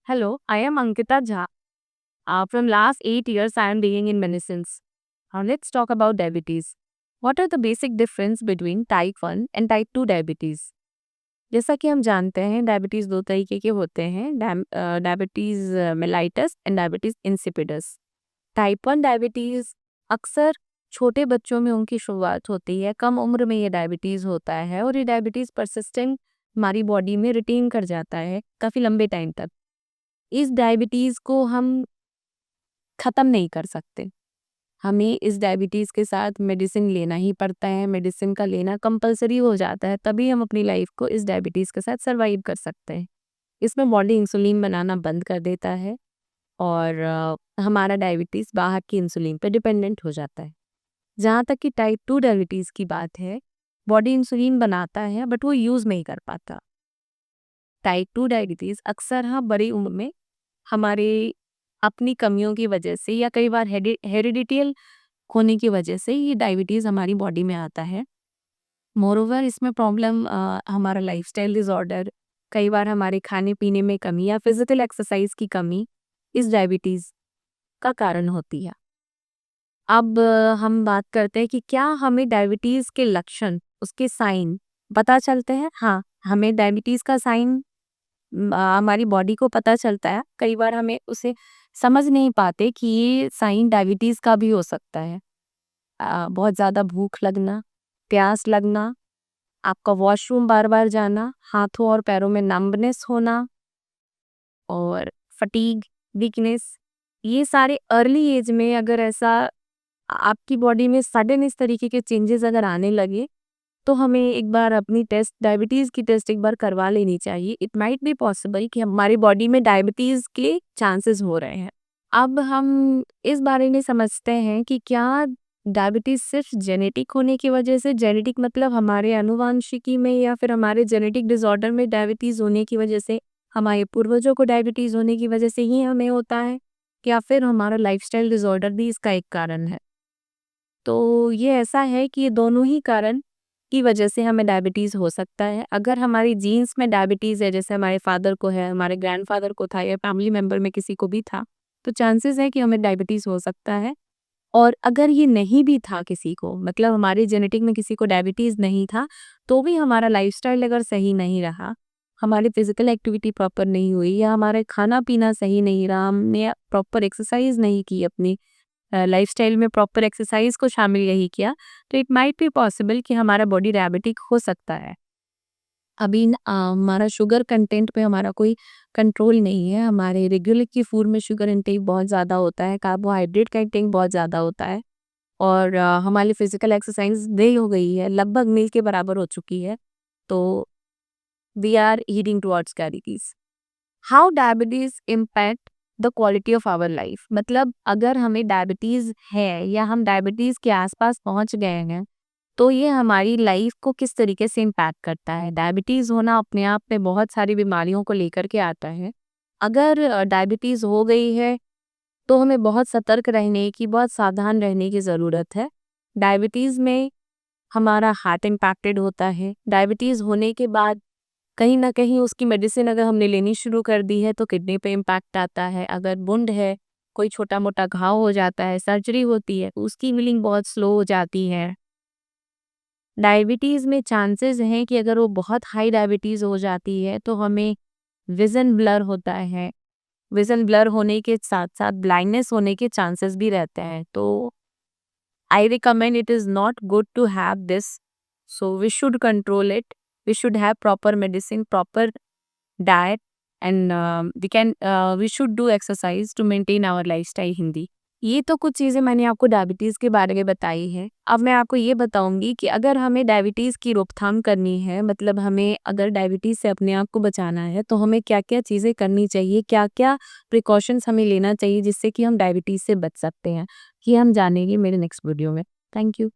Hello, I am Ankita Jha. From last 8 years, I am being in medicines. Now let's talk about diabetes. What are the basic difference between type 1 and type 2 diabetes? जैसा कि हम जानते हैं diabetes दो तरीके के होते हैं, diabetes mellitus and diabetes insipidus. Type 1 diabetes अक्सर छोटे बच्चों में उनकी शुरुआत होती है, कम उम्र में ये डायबिटीज़ होता है और ये डायबिटीज़ परसिस्टेंट हमारी बॉडी में रिटेन कर जाता है काफ़ी लंबे टाइम तक। इस डायबिटीज़ को हम ख़त्म नहीं कर सकते। हमें इस डायबिटीज़ के साथ मेडिसिन लेना ही पड़ता है, मेडिसिन का लेना कंपल्सरी हो जाता है, तभी हम अपनी लाइफ को इस डायबिटीज़ के साथ सर्वाइव कर सकते हैं। इसमें बॉडी इंसुलिन बनाना बंद कर देता है और हमारा डायबिटीज़ बाहर की इंसुलिन पे डिपेंडेंट हो जाता है। जहाँ तक कि टाइप 2 डायबिटीज़ की बात है, बॉडी इंसुलिन बनाता है बट वो यूज़ नहीं कर पाता। टाइप 2 डायबिटीज़ अक्सर बड़ी उम्र में हमारे अपनी कमियों की वजह से या कई बार हेरिडिटियल होने की वजह से ये डायबिटीज़ हमारी बॉडी में आता है। मोरोवर इसमें प्रॉब्लम हमारा लाइफस्टाइल डिसऑर्डर, कई बार हमारे खाने-पीने में कमी या फिज़िकल एक्सरसाइज की कमी इस डायबिटीज़ का कारण होती है। अब हम बात करते हैं कि क्या हमें डायबिटीज़ के लक्षण, उसके साइन पता चलते हैं? हाँ, हमें डायबिटीज़ का साइन हमारी बॉडी को पता चलता है। कई बार हमें उसे समझ नहीं पाते कि ये साइन डायबिटीज़ का भी हो सकता है। बहुत ज़्यादा भूख लगना, प्यास लगना, आपका वॉशरूम बार-बार जाना, हाथों और पैरों में नंबनेस होना और फटीग, वीकनेस, ये सारे अर्ली एज में अगर ऐसा आपकी बॉडी में सडन इस तरीके के चेंजेस अगर आने लगे, तो हमें एक बार अपनी टेस्ट डायबिटीज़ की टेस्ट एक बार करवा लेनी चाहिए। इट माइट बी पॉसिबल कि हमारी बॉडी में डायबिटीज़ के चांसेस हो रहे हैं। अब हम इस बारे में समझते हैं कि क्या डायबिटीज़ सिर्फ जेनेटिक होने की वजह से, जेनेटिक मतलब हमारे आनुवांशिकी में या फिर हमारे जेनेटिक डिसऑर्डर में डायबिटीज़ होने की वजह से, हमारे पूर्वजों को डायबिटीज़ होने की वजह से ही हमें होता है, या फिर हमारा लाइफस्टाइल डिसऑर्डर भी इसका एक कारण है। तो ये ऐसा है कि ये दोनों ही कारण की वजह से हमें डायबिटीज़ हो सकता है। अगर हमारी जीन्स में डायबिटीज़ है, जैसे हमारे फादर को है, हमारे ग्रैंडफ़ादर को था या फैमिली मेंबर में किसी को भी था, तो चांसेस है कि हमें डायबिटीज़ हो सकता है। और अगर ये नहीं भी था किसी को, मतलब हमारे जेनेटिक में किसी को डायबिटीज़ नहीं था, तो भी हमारा लाइफ़स्टाइल अगर सही नहीं रहा, हमारी फ़िज़िकल एक्टिविटी प्रॉपर नहीं हुई या हमारे खाना-पीना सही नहीं रहा, हमने प्रॉपर एक्सरसाइज़ नहीं की अपनी लाइफस्टाइल में प्रॉपर एक्सरसाइज को शामिल नहीं किया, तो इट माइट बी पॉसिबल कि हमारा बॉडी डायबिटिक हो सकता है। अभी हमारा शुगर कंटेंट पे हमारा कोई कंट्रोल नहीं है, हमारे रेगुलर की फूड में शुगर इंटेक बहुत ज़्यादा होता है, कार्बोहाइड्रेट का इंटेक बहुत ज़्यादा होता है और हमारी फिजिकल एक्सरसाइज देरी हो गई है, लगभग मील के बराबर हो चुकी है, तो we are heading towards diabetes. How diabetes impact the quality of our life, मतलब अगर हमें डायबिटीज है या हम डायबिटीज के आसपास पहुंच गए हैं, तो ये हमारी लाइफ को किस तरीके से इम्पैक्ट करता है। डायबिटीज होना अपने आप में बहुत सारी बीमारियों को लेकर के आता है। अगर डायबिटीज हो गई है तो हमें बहुत सतर्क रहने की, बहुत सावधान रहने की ज़रूरत है। डायबिटीज़ में हमारा हार्ट इम्पैक्टेड होता है। डायबिटीज़ होने के बाद कहीं न कहीं उसकी मेडिसिन अगर हमने लेनी शुरू कर दी है तो किडनी पे इम्पैक्ट आता है। अगर वुंड है, कोई छोटा-मोटा घाव हो जाता है, सर्जरी होती है, उसकी हीलिंग बहुत स्लो हो जाती है। डायबिटीज़ में चांसेस हैं कि अगर वो बहुत हाई डायबिटीज़ हो जाती है तो हमें विज़न ब्लर होता है। विज़न ब्लर होने के साथ-साथ ब्लाइंडनेस होने के चांसेस भी रहते हैं। तो I recommend it is not good to have this. So we should control it. We should have proper medicine, proper diet, and we should do exercise to maintain our lifestyle Hindi. ये तो कुछ चीज़ें मैंने आपको डायबिटीज़ के बारे में बताई हैं। अब मैं आपको ये बताऊंगी कि अगर हमें डायबिटीज़ की रोकथाम करनी है, मतलब हमें अगर डायबिटीज़ से अपने आप को बचाना है, तो हमें क्या-क्या चीज़ें करनी चाहिए, क्या-क्या प्रिकॉशंस हमें लेना चाहिए जिससे कि हम डायबिटीज़ से बच सकते हैं। ये हम जानेंगे मेरे नेक्स्ट वीडियो में। Thank you.